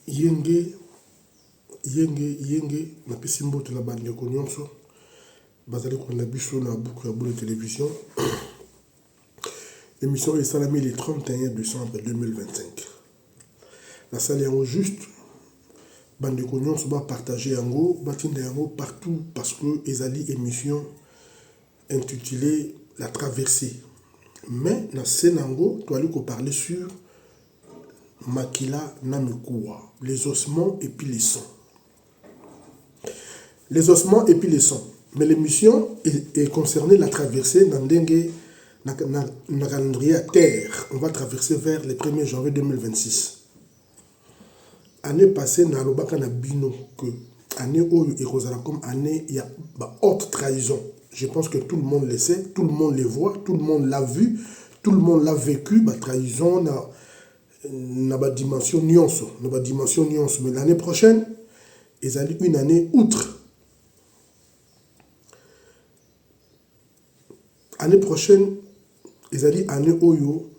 Yenge, na pesimbo de la bande de Konyonso, basé qu'on a vu sur la boucle de télévision. L'émission est salamée le 31 décembre 2025. La salle est en juste, bande de Konyonso va partager en gros, batinda en gros partout parce que ils ont émission intitulée La Traversée. Mais dans scène en gros, tu allais parler sur Makila Namekua, les ossements et puis les sons. Les ossements et puis les sons. Mais l'émission est concernée la traversée dans le calendrier à terre. On va traverser vers le 1er janvier 2026. Année passée, dans le na bino que année où il y a comme année, il y a haute trahison. Je pense que tout le monde le sait, tout le monde le voit, tout le monde l'a vu, tout le monde l'a vécu. La trahison n'a pas dimension nuance, mais l'année prochaine, ils allaient une année outre. L'année prochaine, ils allaient année oyo,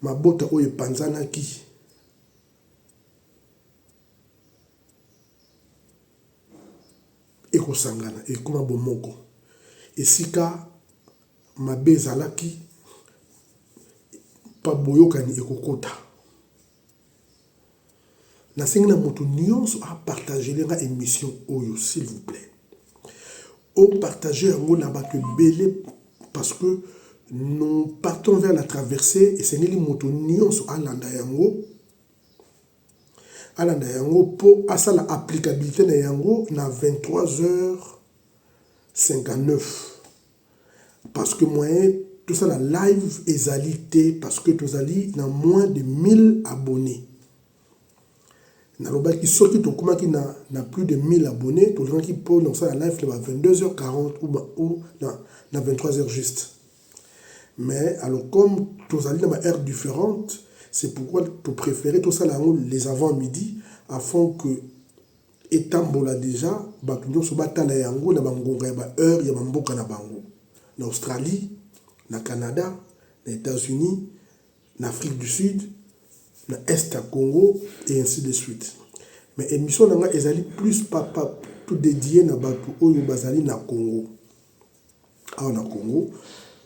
ma bota oyo panzana ki. Eko sangana, eko mabomoko. Et sika, ma bezalaki, pa boyokani eko kota. Na sengna moto nyonso a partager les émission oyo s'il vous plaît. O partager en na bato belé parce que nous partons vers la traversée et c'est les moto nyonso alanda yango. Alanda yango pour asa la applicabilité na yango na 23h59 parce que moi tout ça la live ezalité parce que tous ali na moins de 1000 abonnés. Naloba qui sorti to kuma qui na plus de 1000 abonnés, tout le monde qui peut dans ça la live à 22h40 ou na 23h juste. Mais alors comme tous allez dans une heure différente, c'est pourquoi tu préférais tout ça là les avant-midi afin que etambola déjà ba tunyo so batala yango na bangonga ba heure ya mboka na bango. Na Australie, na Canada, na États-Unis, na Afrique du Sud, na Est à Congo et ainsi de suite. Mais l'émission nanga ezali plus papa tout dédié na batu oyo bazali na Congo. Ah na Congo,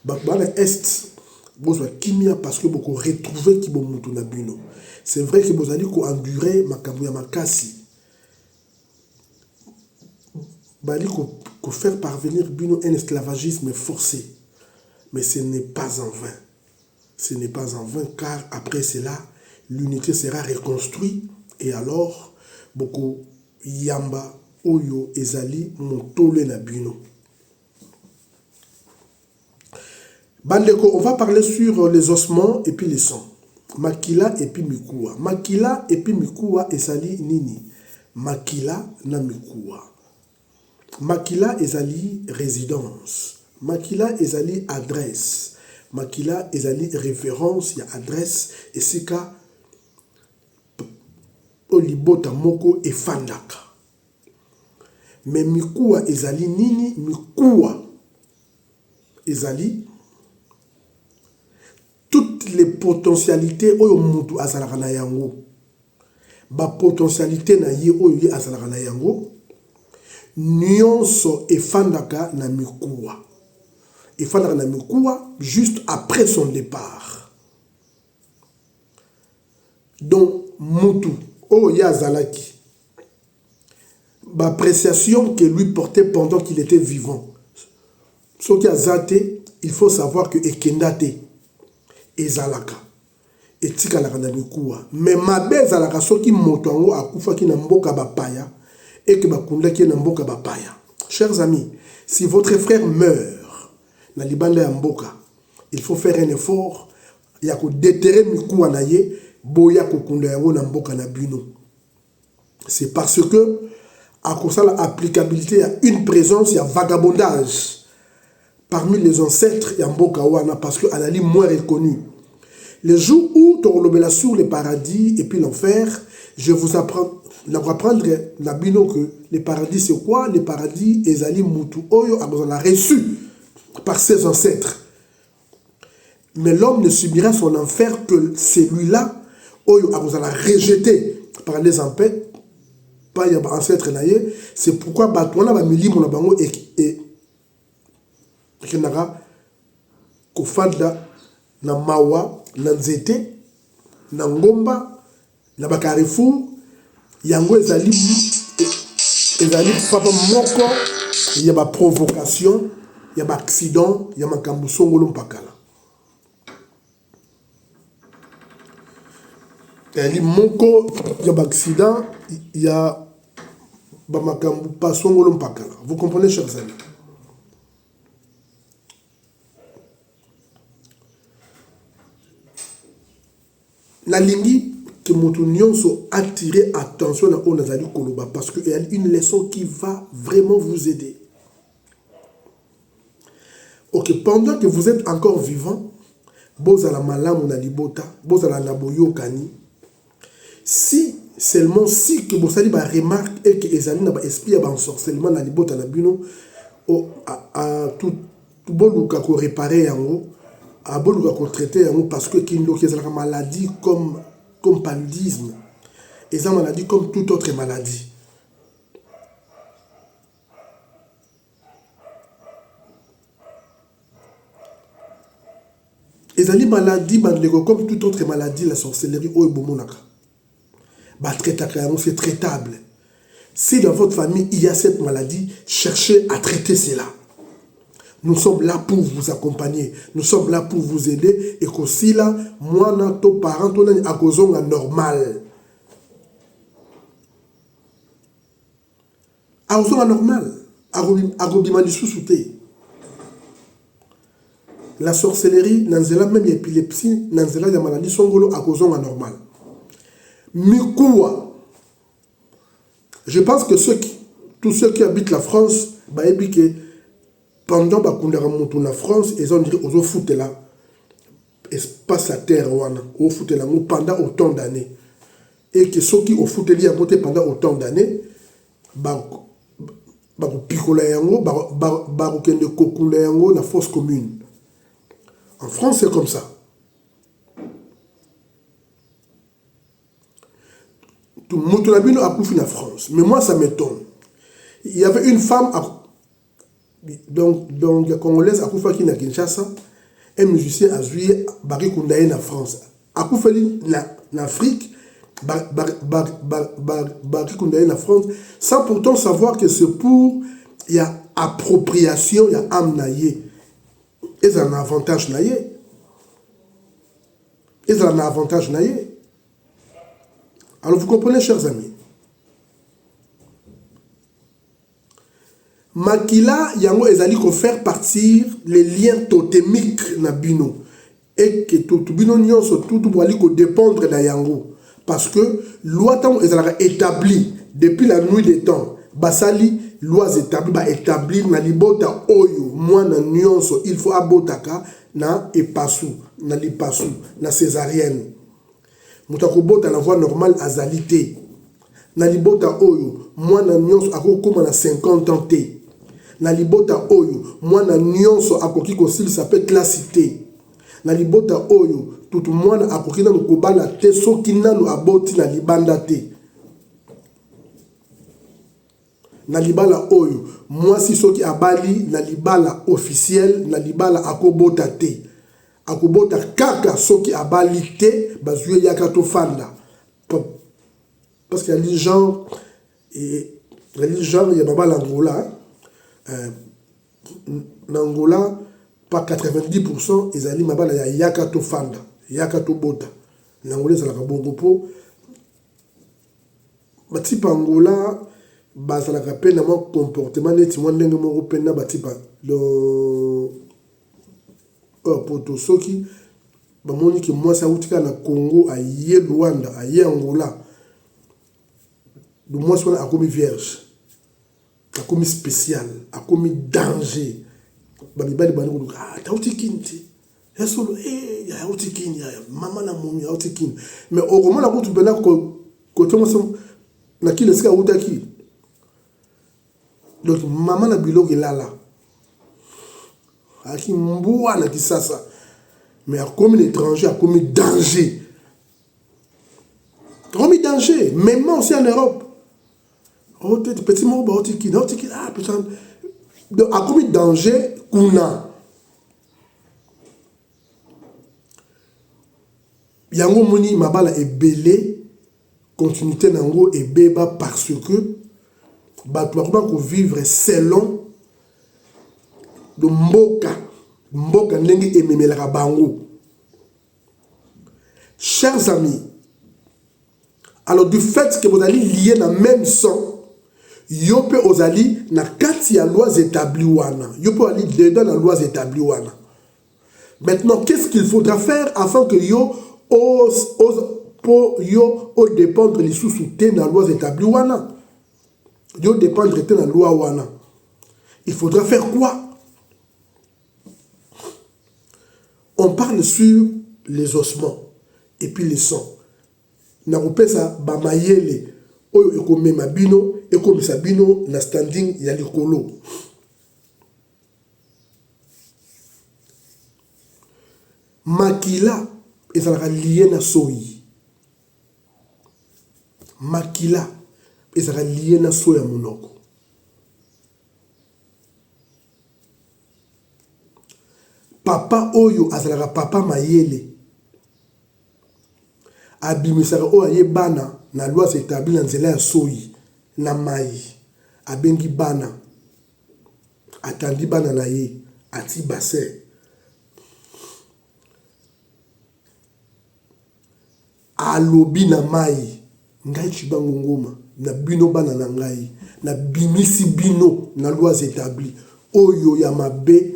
ba na Est bozwa kimia parce que beaucoup retrouver ki bomutu na bino. C'est vrai que bozali ko endurer makambo ya makasi. Bali ko faire parvenir bino un esclavagisme forcé. Mais ce n'est pas en vain. Ce n'est pas en vain car après cela l'unité sera reconstruite et alors beaucoup yamba oyo ezali motole na bino. Bandeko, on va parler sur les ossements et puis les sons. Makila et puis Mikua. Makila et puis Mikua ezali nini? Makila na Mikua. Makila ezali résidence. Makila ezali adresse. Makila ezali référence, il y a adresse et c'est ka olibota moko e fandaka. Mais Mikua ezali nini? Mikua ezali toutes les potentialités oyo mutu azalaka na yango. Ba potentialité na ye oyo ye azalaka na yango. Nyonso e fandaka na Mikua. E fandaka na Mikua juste après son départ. Donc mutu oh Yazalaki, l'appréciation que lui portait pendant qu'il était vivant. Ce qui a zaté, il faut savoir que Ekendate ezalaka etika la kana Mikua. Mais mabe zalaka soki moto ango akufa ki na mboka bapaya et que bakunda ki na mboka bapaya. Chers amis, si votre frère meurt na libanda ya mboka, il faut faire un effort ya ko déterrer Mikua na ye. Boya kokunda yango na mboka na bino. C'est parce que à cause de l'applicabilité, il y a une présence, il y a vagabondage parmi les ancêtres ya mboka wana parce que Alali moins reconnu. Les jours où tu relèveras sur le paradis et puis l'enfer, je vous apprendre la bino que le paradis c'est quoi? Le paradis ezali mutu oyo a reçu par ses ancêtres. Mais l'homme ne subira son enfer que celui-là oyo a rejeté par les pas ya ba ancêtre na ye, c'est pourquoi batwana ba milimo na bango et kenaka kofanda na mawa na nzete na ngomba na ba carrefour yango ezali papa moko ya ba provocation ya ba accident ya makambo songolo mpakala ezali moko ya ba accident ya ba makambo pa songolo mpakala. Vous comprenez, chers amis? La ligne que Moutunion sont attiré attention à Onazali Koloba parce qu'il y a une leçon qui va vraiment vous aider. Ok, pendant que vous êtes encore vivant, Bozala Malam Onalibota, Bozala Naboyo Kani, si seulement si que vous avez remarque et que les amis n'ont pas esprit à ensorcellement dans les bottes à la buno, à tout bon cas qu'on réparer en haut, à bon cas qu'on traiter en haut parce que qu'il y a une maladie comme paludisme, et ça maladie comme toute autre maladie. Et ça maladie comme toute autre maladie, la sorcellerie ou bomonaka. C'est traitable. Si dans votre famille il y a cette maladie, cherchez à traiter cela. Nous sommes là pour vous accompagner. Nous sommes là pour vous aider. Et qu'aussi là, moi, nos parents, on est à cause normal. À cause normal. À cause la sorcellerie, nanzela même l'épilepsie, nanzela la maladie songolo à cause normal. Mikoua. Je pense que tous ceux qui habitent la France, pendant que la France, ils ont dit aux foot là, espace à terre, au foot là, pendant autant d'années. Et que ceux qui au foot là, pendant autant d'années, la fosse commune. En France, c'est comme ça. Moutoulabino a couffé en France. Mais moi, ça m'étonne. Il y avait une femme, donc la Congolaise a couffé à Kinshasa, un musicien a joué Barry Koundaye en France. A couffé en Afrique, Barry Koundaye en France, sans pourtant savoir que c'est pour, il y a appropriation, il y a âme naïe. Et ça a un avantage naïe. Et ça a un avantage naïe. Alors vous comprenez, chers amis. Makila yango ezali ko faire partir les liens totémiques na bino et que tout bino nyonso tout boali ko dépendre na yango parce que loi tant ezala établi depuis la nuit des temps basali lois établies ba établir na libota oyo mwana nyonso il faut abotaka na epasu na lipasu na césarienne. Mutakobota la voie normale azalité. Na libota oyo, mwana nyonso akokoma na 50 ans te. Na libota oyo, mwana nyonso akoki kosil s'appelle classité. Na libota oyo, tout mwana akoki na kobala te soki nanu aboti na libanda te. Na libala oyo, mwasi soki abali na libala officiel, na libala akobota te. Akobota kaka soki abalite bazouye yakato fanda parce qu'il y a des gens il y a baba l'Angola l'Angola pas 90% ils allaient mabala ya yakato fanda yakato bota l'Angola ça la bongo po batipa Angola ba ça la rappelle mon comportement neti mwandenge mo pena batipa le poto soki bamoni ki moi ça utika na Congo aye Rwanda aye Angola do moi soit a commis vierge a commis spécial a commis danger babibali bani ah ta utikinti esolo ya utikini ya mama na momi ya utikini mais au moment la route bena ko tomo na kile sika utaki donc mama na biloki lala aki mboua na kisasa mais a commis l'étranger a commis danger même aussi en Europe Oh, petit mot, bah, qui ah, putain. A commis danger, kuna. Yango moni, mabala est belé, continuité nango et beba parce que, bah, tu vas vivre selon de mboka ndenge ememelaka bango. Chers amis, alors du fait que vous allez lier dans le même sang, yo pe ozali na kati ya lois établies wana. Yo pe ali dedans na lois établies wana. Maintenant, qu'est-ce qu'il faudra faire afin que yo dépendre les sous-soutés dans lois établies wana? Yo dépendre de la loi wana. Il faudra faire quoi? On parle sur les ossements et puis les sangs. Na kopesa ba mayele oyo ekomema bino ekomisa bino na standing ya likolo. Makila ezalaka lié na soyi. Makila ezalaka lié na soyi ya monoko. Papa oyo azalaka papa mayele abimisaka oyo aye bana na loi établie na nzela ya soyi na mai abengi bana atandi bana na ye ati bassin alobi na mai ngai chibango ngoma na bino bana na ngai na bimisi bino na loi établie oyo ya mabe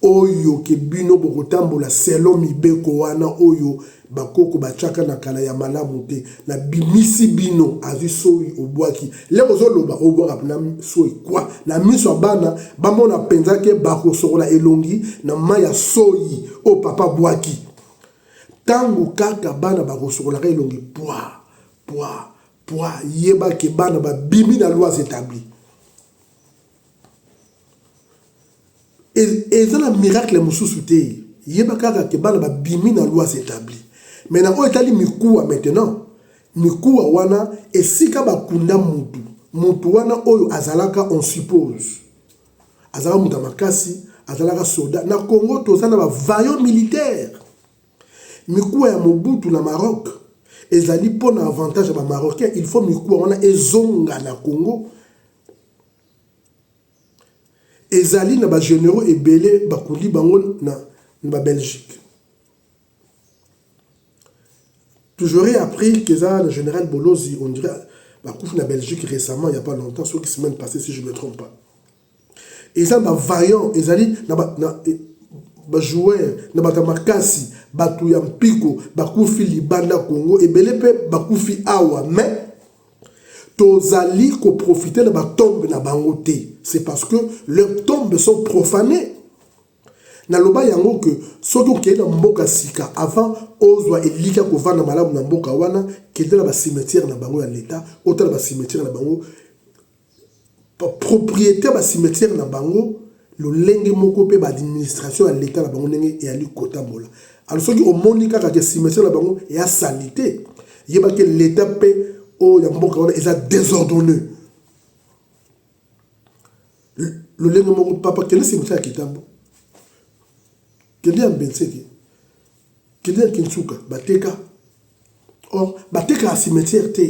oyo ke bino bokotambola selon mibeko wana oyo bakoko bachaka na kala ya malamu te na bimisi bino azi soyi obwaki leko zoloba obwaka na soyi kwa na miso bana bamona penza ke bakosokola elongi na maya soyi o papa bwaki tangu kaka bana bakosokola elongi poa yeba ke bana ba bimi na lois établies. Et ça, le miracle, il y a des bimi na lois établies. Maintenant, on est allé mikoua maintenant. Mikoua wana, et si kaba kunda mutu. Mutu wana oyo azalaka, on suppose. Azalaka mutamakasi, azalaka soldat. Na Congo, toza na ba vaillant militaire. Mikoua ya Mobutu na Maroc. Ezali pour un avantage à Marocain. Il faut mikoua wana ezonga na Congo. Ezali na ba généraux et belé bakuli bango na Belgique. Toujours appris que ça le général Bolozi on dirait bakouf na Belgique récemment il y a pas longtemps sur qui semaine passée si je me trompe pas. Et ça ba vaillant ezali na ba joueur na batamakasi batu ya mpiko bakufi libanda Congo et belé pe bakufi awa mais tozali ko profiter de ba tombe na bangote. C'est parce que leurs tombes sont profanées. Na loba yango que soto ke na mboka sika avant ozwa elika ko vana malamu na mboka wana kete na ba cimetière na bango ya l'état autant ba cimetière na bango propriétaire ba cimetière na bango le lenge moko pe ba administration ya l'état na bango ndenge et ali kota mola. Alors soki o monika ka cimetière na bango et a salité yeba ke l'état pe oh, il y a beaucoup de désordonné. Le lait de papa, quel est ce cimetière qui est en quel est un benseki? Quel est un kinsuka? Bateka. Or, Bateka a cimetière te.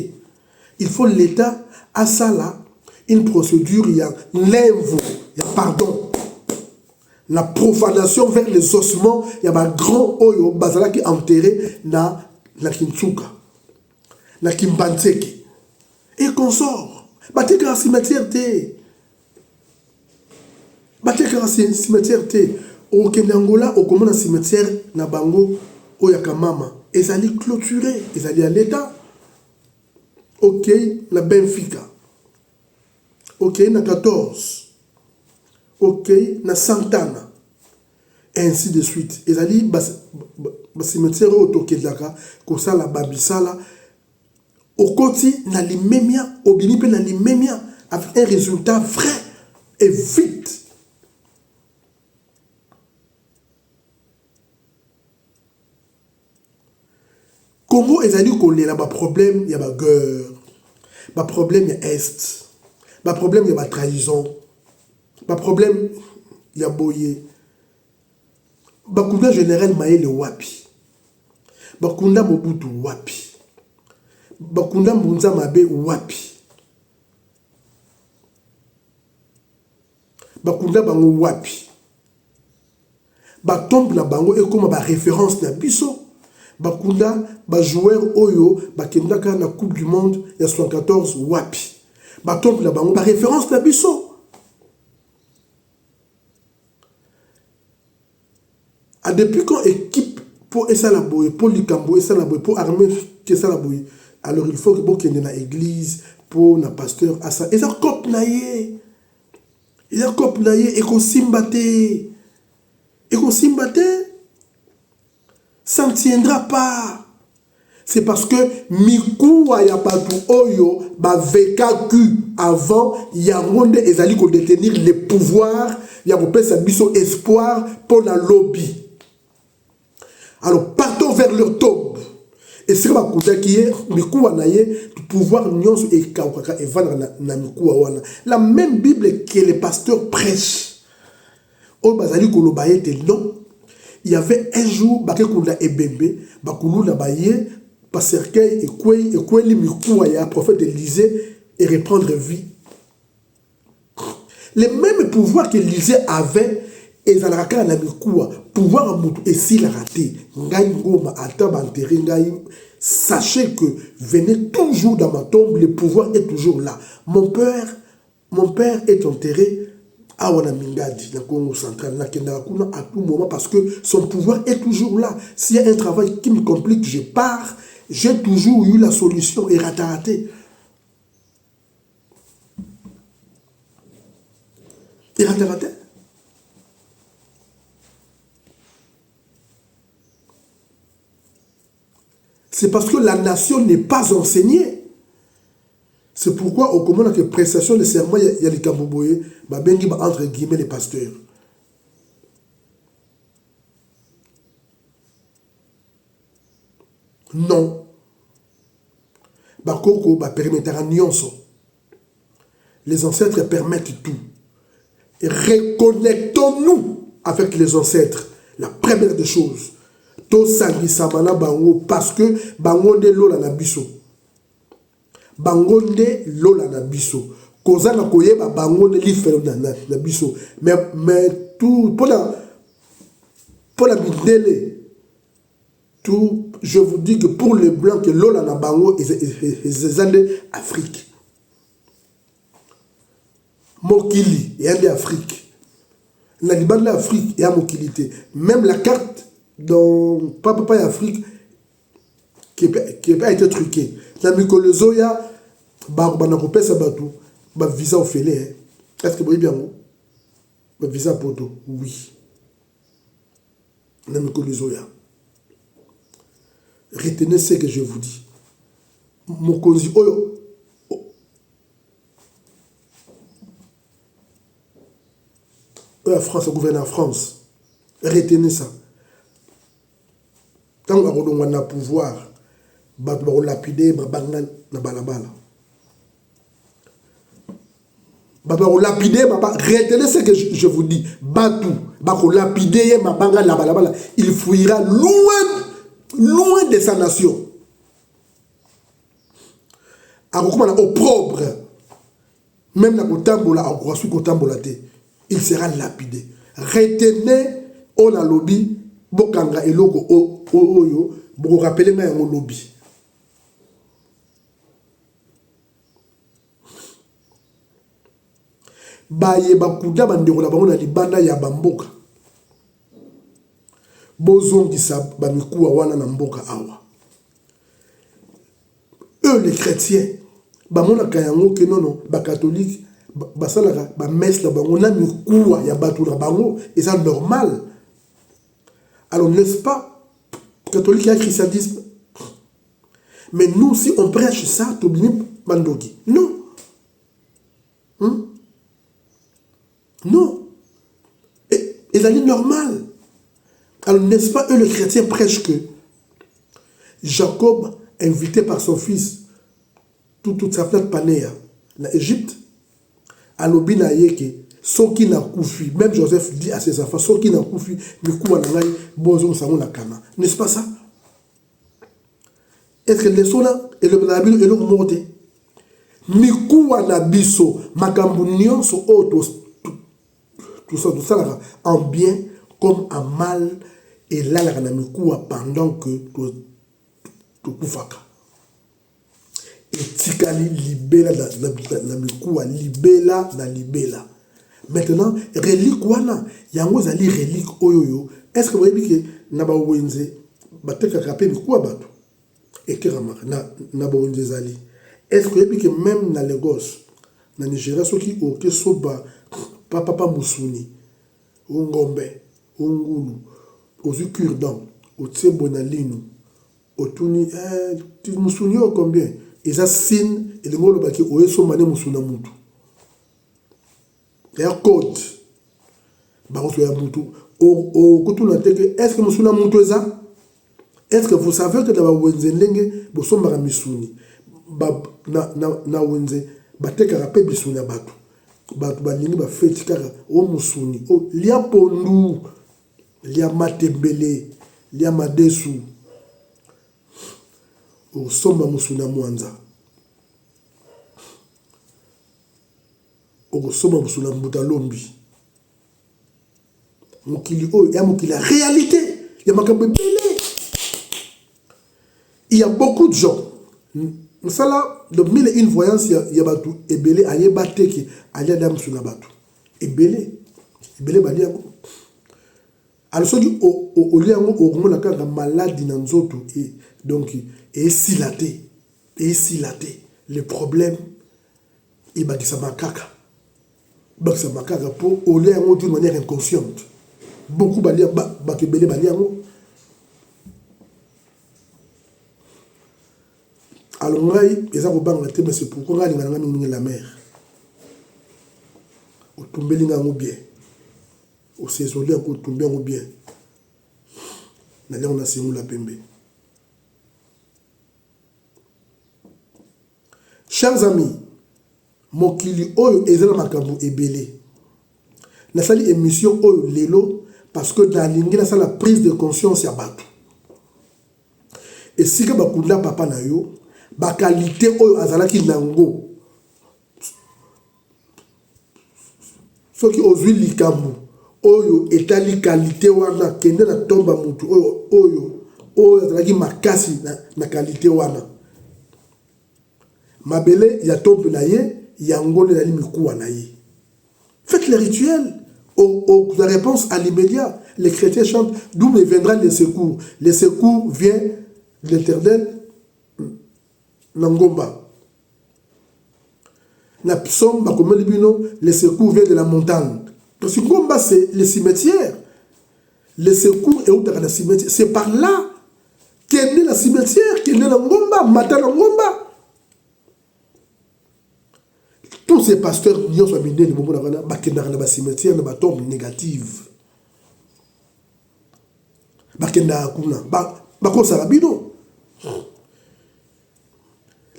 Il faut l'État à ça là, une procédure, il y a l'invo, il y a pardon. La profanation vers les ossements, il y a un grand oyo, bazala qui est enterré dans la kinsuka. Na Kimbanseki et consort bateka cimetière té bateka cimetière té au Kenangola au comment cimetière na bango oyaka mama ezali clôturé ezali à l'état OK na Benfica OK na 14 OK na Santana ainsi de suite ezali ba cimetière au tokelaka ko sala babisala au côté na limemia au binipe na limemia avec un résultat vrai et vite. Congo ezali kolela ba problème ya ba guerre ba problème ya est Pas problème, il y a trahison. Pas problème, il y a boyé. Bakunda général Maël wapi. Bakunda Mobutu wapi. Bakunda Mbunza Mabe wapi. Bakunda bango wapi. Batombe na bango et comme ba référence na biso. Bakunda ba joueur oyo bakendaka na Coupe du Monde ya 74 wapi. Batombe na bango ba référence na biso. A depuis quand équipe pour essa la boye, pour Likambo essa la boye, pour armée essa la boye. Alors il faut que vous kende na église pour na pasteur asa. Et ça cop na ye. Et ça cop na ye et qu'on simbate. Et qu'on simbate. Ça ne tiendra pas. C'est parce que Mikuwa ya batu oyo ba vekaku avant Yaronde ezali ko détenir les pouvoirs, ya ko pesa biso espoir pour la lobby. Alors partons vers leur tombe. Et c'est comme ça qui est Mikuwa na ye pouvoir nyonso et kawaka et vendre na Mikuwa wana. La même Bible que les pasteurs prêchent. O bazali ko lobayete non. Il y avait un jour, Bakekunda Ebembe, Bakuluna Baye, Passerkei et Kweli Mikuaya, prophète Élysée, et reprendre vie. Les mêmes pouvoirs qu'Élysée avait, et Zalraka na Mikoua, pouvoir à Moutou, et s'il a raté, sachez que venez toujours dans ma tombe, le pouvoir est toujours là. Mon père est enterré à Wanamingadi, dans le Congo central, à tout moment, parce que son pouvoir est toujours là. S'il y a un travail qui me complique, je pars. J'ai toujours eu la solution et raté. Et raté. C'est parce que la nation n'est pas enseignée. C'est pourquoi au commande que prestation de serment, il y a les Kamboboye, entre guillemets les pasteurs. Non. Bakoko permettra nyonso. Les ancêtres permettent tout. Et reconnectons-nous avec les ancêtres. La première des choses. To sangi samana bango parce que bango de lola na biso. Bangonde lola na biso. Koza na koyeba bangonde li felo na biso. Mais tout pour la bidele tout je vous dis que pour les blancs que lola na bango ils andé Afrique. Mokili et andé Afrique. Na libanda Afrique et a mokilité. Même la carte dans Papa Afrique qui a été truqué. La Mikolozoya, Banakopé Sabatou, visa au félé. Est-ce que vous voyez bien? Visa poto, oui. La Mikolozoya. Retenez ce que je vous dis. Mokonzi Oyo. La France, le gouvernement en France. Retenez ça. Tant qu'on a pouvoir, on lapider, na balabala. Retenez ce que je vous dis. Il fuira loin de sa nation. Opprobre. Même il sera lapidé. Retenez, on a lobby, bokanga eloko oyo, boko rappeler nga yango lobby. Baye bakuda bandeko na bango na libanda ya bamboka. Bozongisa bamikuwa wana na mboka awa. Eux les chrétiens, bamona kayango ke nono, ba catholique, basalaka ba messe na bango na mikuwa ya batu na bango, et ça normal. Alors n'est-ce pas catholique et christianisme? Mais nous si on prêche ça, t'oublies Mandogi. Non. Non. Et ça est normal. Alors n'est-ce pas eux les chrétiens prêchent que Jacob, invité par son fils, toute sa fête panéa, en Égypte, alobi na yeke soki na kufi, même Joseph dit à ses enfants, soki na kufi mikuwa na ngai bozo sango na kana, n'est-ce pas ça? Est-ce que les sola et le Bible et le monte mikuwa na biso makambu nyonso oto tout ça en bien comme en mal et là la na mikuwa pendant que tu kufaka et tikali libela na mikuwa libela na libela. Maintenant relique wana yango zali relique oyoyo, est-ce que vous voyez que na ba wenze bateka kapé mikuwa bato et que na ba wenze zali. Est-ce que vous voyez que même na Lagos na Nigeria soki oke soba papa musuni ngombe ngulu ozu cure-dent otsembo na lino otuni musuni o combien eza sin et ngolo baki oyeso mane musuna mutu ya code baroto ya mutu o kutuna teke. Est-ce que musuna mutu eza? Est-ce que vous savez que dans wenze ndenge bosomba misuni na wenze bateka rapé bisuni batu balingi ba feti kaka o musuni o lia pondu lia matembele lia madesu o somba musuna mwanza o somba musuna mbutalombi mukili o ya mukili la réalité ya makambo belé. Il y a beaucoup de gens ça là de mille et une voyance il y a batu ebele aye bateki alia dam suna batu ebele balia alors soki o liango o ngona kanga maladie na nzoto et donc et silaté les problèmes et bakisa makaka pour au liango d'une manière inconsciente beaucoup balia bakebele baliango. Alors ngai eza ko banga te, mais c'est pourquoi ngai ngana mingi la mer o tumbeli nga bien o sezoli ko tumbe ngo bien na leo na simu la pembe. Chers amis, mokili oyo ezala makambo ebele na sali émission oyo lelo parce que dans l'ingi na sala prise de conscience ya bato et si ka bakunda papa na yo ba qualité oyo azalaki nango soki ozwi likambo oyo etali qualité wana kende na tomba mutu oyo azalaki makasi na qualité wana mabele ya tombe na ye yango na limikuwa na ye. Faites les rituels aux réponses à l'immédiat. Les chrétiens chantent d'où me viendra le secours. Le secours vient de l'Éternel. Nangomba. Na psaume, le secours vient de la montagne. Parce que Ngomba, c'est le cimetière. Le secours est où dans le cimetière. C'est par là qu'est né le cimetière, qu'est né la Ngomba, matin la Ngomba. Tous ces pasteurs, ils ont amené le moment dans le cimetière, dans la tombe négative.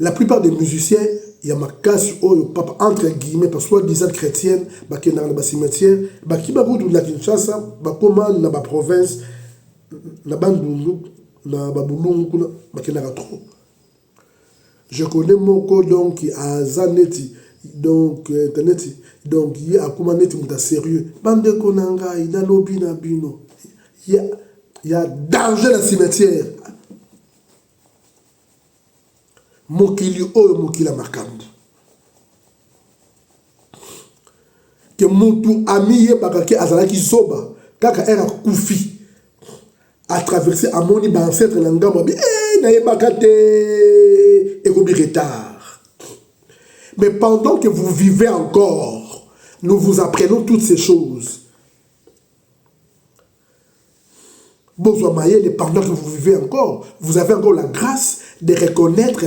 La plupart des musiciens, il y a ma casse entre guillemets, parce que soi-disant chrétienne, qui dans le cimetière, qui va de la Kinshasa, comment dans la province, la Bandundu, la Baboulou, qui n'a trop. Je connais mon code donc à Zaneti, donc internet, donc il y a comment mettre mon sérieux. Bande konanga, il a lobby na bino. Il y a danger dans le cimetière. Mokili oyo mokila makambo ke mutu amiye bakaki azalaki soba kaka era kufi a traversé amoni ba ancêtre na ngambo bi na yebakate ekobi retard. Mais pendant que vous vivez encore, nous vous apprenons toutes ces choses. Bonsoir Maël, pendant que vous vivez encore, vous avez encore la grâce de reconnaître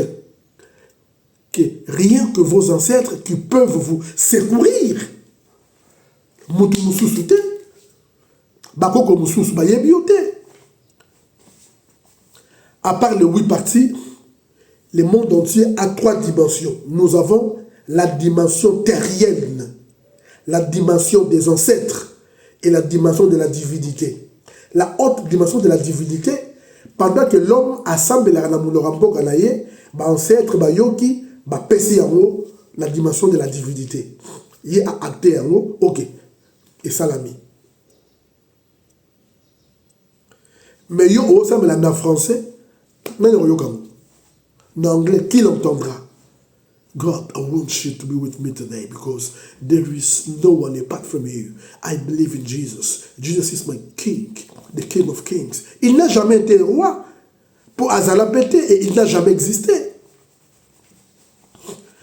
que rien que vos ancêtres qui peuvent vous secourir. Mutu mususu te, bakoko mususu bayebi yo te. À part les 8 parties, le monde entier a 3 dimensions. Nous avons la dimension terrienne. la dimension des ancêtres et la dimension de la divinité. La haute dimension de la divinité, pendant que l'homme assemble la ramboka na ye, ba ancêtre ba yoki, ba pesi yango la dimension de la divinité. Yé a acté yango, ok. Et ça l'a mis. Mais yo osam la français, nan yo yokamu. En anglais, qui l'entendra? God, I want you to be with me today because there is no one apart from you. I believe in Jesus. Jesus is my king, the king of kings. Il n'a jamais été roi pour Azala pété et il n'a jamais existé.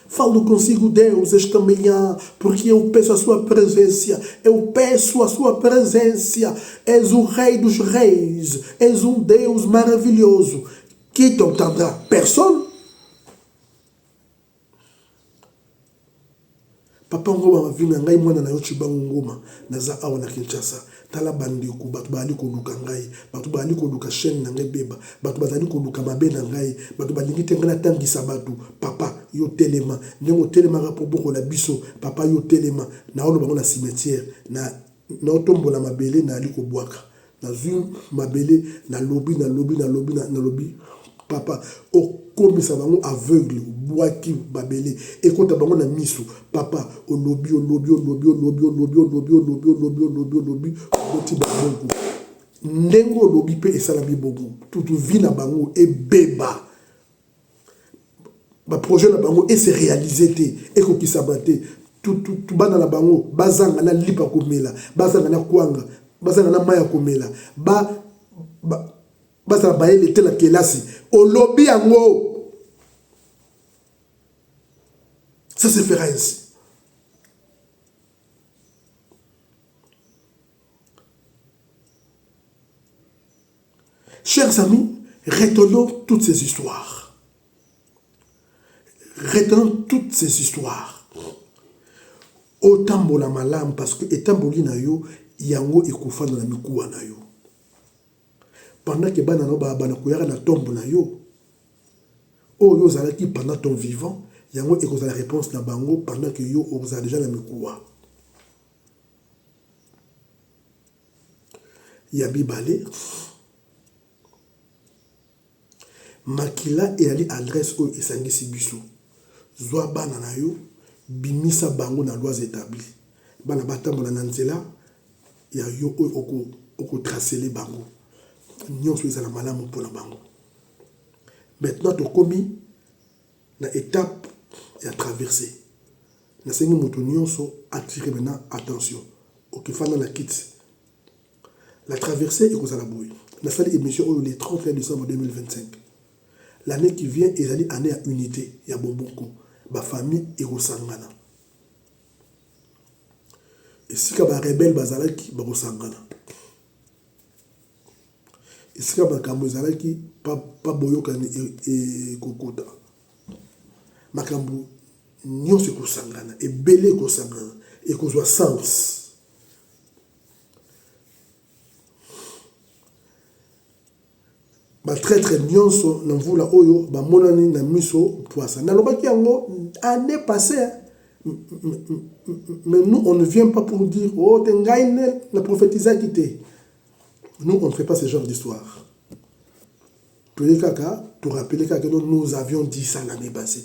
Falo consigo Deus esta manhã, porque eu peço a sua presença. Eu peço a sua presença. És o rei dos reis. És um Deus maravilhoso. Qui t'entendra? Personne. Papa ngoma vinga ngai mwana na yo chibango ngoma naza awa na Kinshasa tala bandeko batu bali koluka ngai batu bali koluka chaîne na ngai beba batu bazali koluka mabe na ngai batu balingi tengana tangisa batu papa yo telema ndengo telema rapo boko la biso papa yo telema na olo bango na cimetière na otombola mabele na ali kobwaka na zu mabele na lobi papa okomisa bango aveugle boaki babele ekota bango na miso papa olobi boti bango ndengo olobi pe esala bibogo tutu vi na bango ebeba ba projet na bango et se réaliser te ekokisa bate tout bana na bango bazanga na lipa komela bazanga na kwanga bazanga na maya komela basa baele te la kelasi olobi yango ça se fera ainsi. Chers amis, retenons toutes ces histoires. Retenons toutes ces histoires. Otambola malam parce que etamboli na yo yango ekufa na mikuwa na yo. Pendant que bana no bana koyara na tombe na yo o yo zalaki pendant ton vivant yango ekozala réponse na bango pendant que yo ozala déjà na mikuwa ya bibale makila e ali adresse o esangisi biso zwa bana na yo bimisa bango na lois établies bana batambola na nzela ya yo oko tracer bango nyonso ezala malamu mpona bango. Maintenant tokomi na étape ya traversée nasengi moto nyonso attirer maintenant attention okifanda na kiti la traversée ekozala boye nasali émission oyo le 31 décembre 2025 l'année qui vient ezali année ya unité ya bomboko bafamille ekosangana esika barebele bazalaki bakosangana esika makambo ezalaki pa boyokani ekokota makambo nyonso ekosangana ebele ekosangana ekozwa sens batraître nyonso na mvula oyo bamonani na miso poisa nalobaki yango année passée. Mais nous on ne vient pas pour dire oh tengaine la prophétisa quitté. Nous, on ne fait pas ce genre d'histoire. Pour les caca, pour rappeler que nous avions dit ça l'année passée.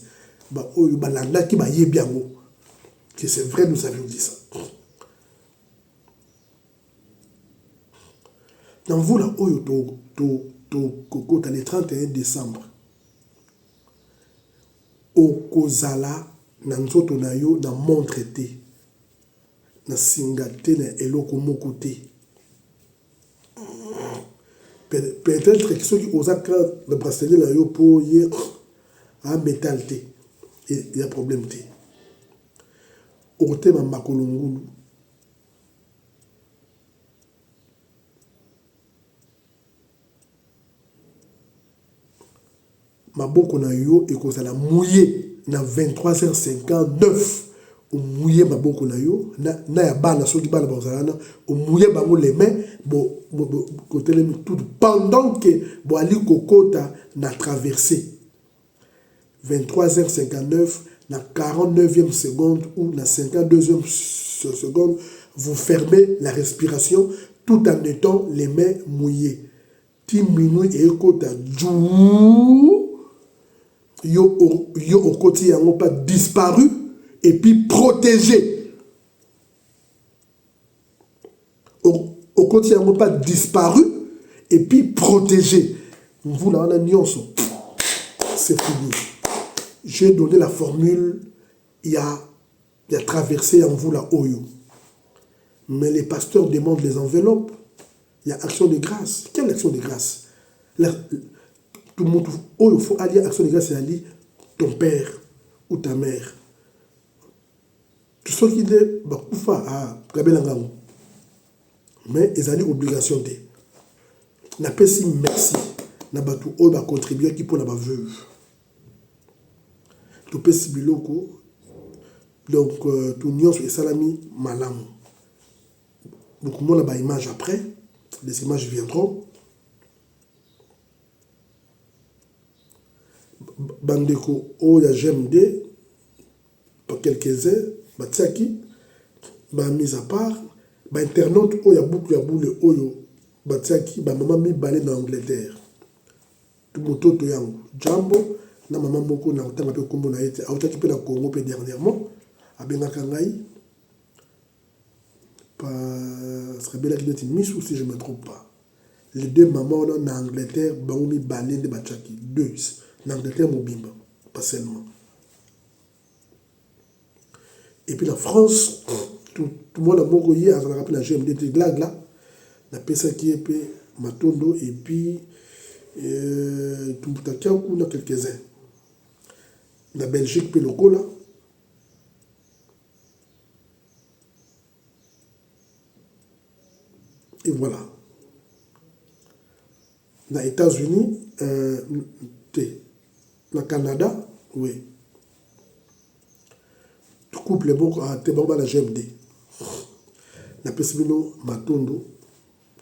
Que c'est vrai, nous avions dit ça. Dans vous, là, le 31 décembre, au Kozala, Nanzoto na yo, na montre te, na singate, na eloko mokote. Peut-être que ceux qui osent le bracelet là yo pour y a métal té et il y a problème té au thème makolongulu maboko na yo et cause la mouillé na 23h59 au mouillé maboko na yo na ya bana soki bana bazalana au mouillé bango les mains côté tout pendant que boali kokota na traversée 23h59 la 49e seconde ou la 52e seconde, vous fermez la respiration tout en étant les mains mouillées. 10 minutes et écoute, yo au côté n'ont pas disparu et puis protégé. Au côté n'ont pas disparu et puis protégé. Vous là, on a nuance. C'est fini. J'ai donné la formule, il y a traversé en vous la Oyo. Mais les pasteurs demandent les enveloppes. Il y a action de grâce. Quelle action de grâce? Tout le monde, il faut aller à action de grâce, c'est aller ton père ou ta mère. Tout ce qui est, mais ils ont une obligation de. N'a pas si merci. N'a pas tout haut contribuer qui pour la veuve. Tout peut si biloko. Donc tout nion et salami malam. Donc moi là bas image après. Les images viendront. Bandeko oya GMD pour quelques-uns. Batiaki. Ba mise à part. Ba internaute oya boucle ya boule oyo. Batiaki. Ba maman mi balé dans Angleterre. Tout moto to yango. Jambo. Na maman moko na otanga pe kombo na yete. Autaki pe na Congo pe dernièrement. Abengaka ngai. Ce serait bien qu'il ait une mise ou si je ne me trompe pas. Les deux mamans en Angleterre, Baoumi Balé de Bachaki. Deux. En Angleterre, Mobimba. Pas seulement. Et puis la France, tout le monde a mouru à la GMD de Glagla. La PSA qui est Matondo et puis tout le temps, quelques-uns. La Belgique, puis le Cola. Et voilà. Dans les États-Unis, le Canada, oui. Tout couple beaucoup à Tebamba la GMD. La Pessimino Matondo,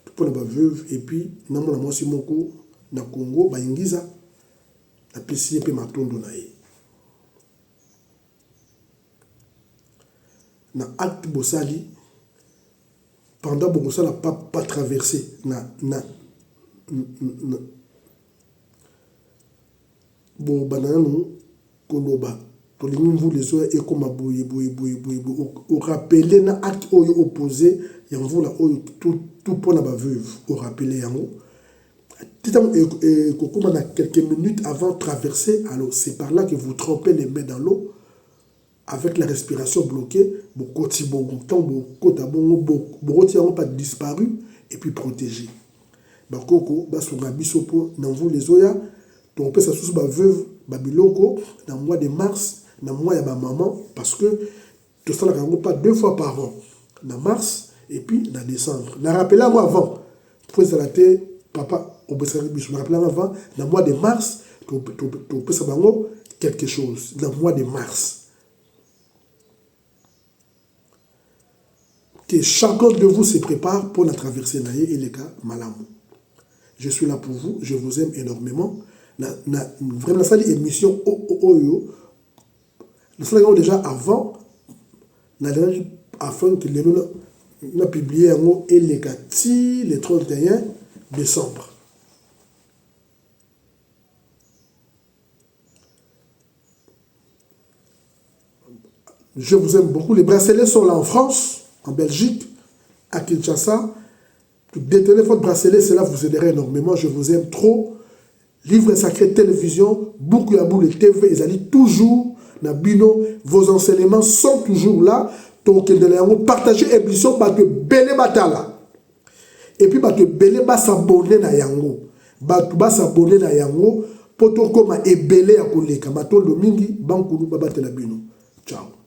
tout pour la veuve, et puis, dans mon amour Simoko, na Congo, Baingiza, la PCP Matondo nae. Na acte Bossali, pendant que ça n'a pas traversé bon banana nous koloba to vous les oeufs et comme boye au rappeler na acte opposé et on vous la tout pour la veuve au rappeler yango quelques minutes avant de traverser, alors c'est par là que vous trempez les mains dans l'eau avec la respiration bloquée, beaucoup pas disparu et puis protégé. Bakoko, basunga bisopo, dans vous les oya, ton père sa sous ba veuve, babiloko, dans le mois de mars, dans le mois de ma maman, parce que tout ça n'a pas 2 fois par an, dans mars et puis dans décembre. Na rappelé moi avant, pour ça la terre, papa, au Bessari Bichou, na rappelé avant, dans le mois de mars, ton père sa bango, quelque chose, dans le mois de mars. Que chacun de vous se prépare pour la traversée naïe et les cas malamou. Je suis là pour vous, je vous aime énormément. Vraiment, ça, l'émission Oyo, nous déjà avant, afin que nous publié un mot et les cas le 31 décembre. Je vous aime beaucoup. Les bracelets sont là en France. En Belgique, à Kinshasa, détenez votre bracelet, cela vous aiderait énormément. Je vous aime trop. Livre sacré télévision, beaucoup à bout de TV, ils allaient toujours dans Bino. Vos enseignements sont toujours là. Donc, partagez l'émission, parce que Bélé Batala. Et puis, parce que Bélé va s'abonner à Yango. Va s'abonner à Yango. Pour tout comme et Bélé à Koleka. Maton Domingi, Bankoulou, Babatela Bino. Ciao.